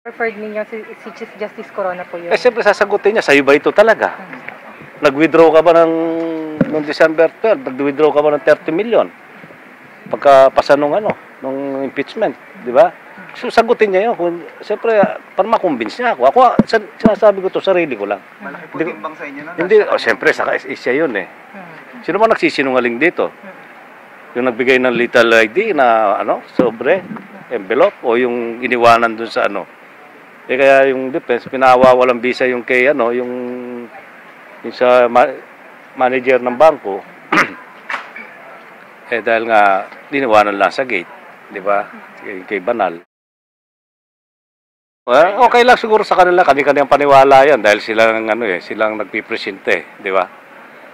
Preferred ninyo si Chief Justice Corona po yun? Siyempre sasagutin niya, sa'yo ba ito talaga? Nag-withdraw ka ba noong December 12? Nag-withdraw ka ba ng 30 million? Pagkapasa nung impeachment, di ba? So, sagutin niya yun. Siyempre, para makumbins niya ako. Ako, sinasabi ko to, sarili ko lang. Malaki po timbang sa inyo na. Hindi, siyempre, saka isya yun eh. Sino man nagsisinungaling dito? Yung nagbigay ng lethal ID na, sobre, envelope, o yung iniwanan dun sa kaya yung defense, pinawawalang bisa yung kay, yung sa manager ng bangko, dahil nga, diniwanan lang sa gate, di ba? Kay Banal. Well, okay lang siguro sa kanila, kani-kaniang paniwala yan, dahil silang, silang nagpipresente, di ba?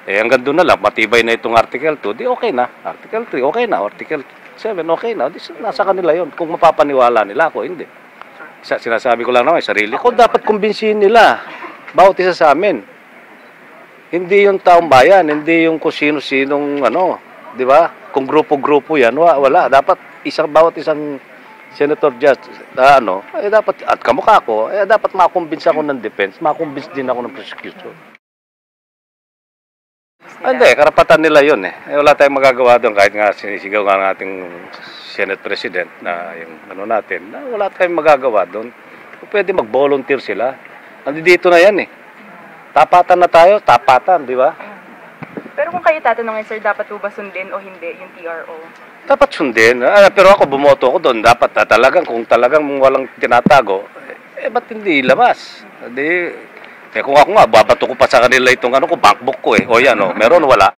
Hanggang doon na lang, matibay na itong Article 2, di okay na. Article 3, okay na. Article 7, okay na. Di, nasa kanila yon kung mapapaniwala nila ako, hindi. Sinasabi ko lang naman, sarili ko, dapat kumbinsihin nila, bawat isa sa amin. Hindi yung taong bayan, hindi yung kung sino-sinong, di ba? Kung grupo-grupo yan, wala. Dapat bawat isang senator justice, dapat, at kamukha ko, dapat makumbins ako ng defense, makumbins din ako ng prosecution. Hindi, karapatan nila yun eh. Wala tayong magagawa doon kahit nga sinisigaw nga ng ating Senate President na yung natin, wala tayong magagawa doon. Pwede mag-volunteer sila. Nandito na yan eh. Tapatan na tayo, tapatan, di ba? Pero kung kayo tatanungin, sir, dapat po ba sundin o hindi yung TRO? Dapat sundin. Pero ako, bumoto ko doon. Dapat talagang, kung talagang walang tinatago, ba't hindi labas? Kung ako nga, babato ko pa sa kanila itong bankbook ko eh. O yan, meron, wala.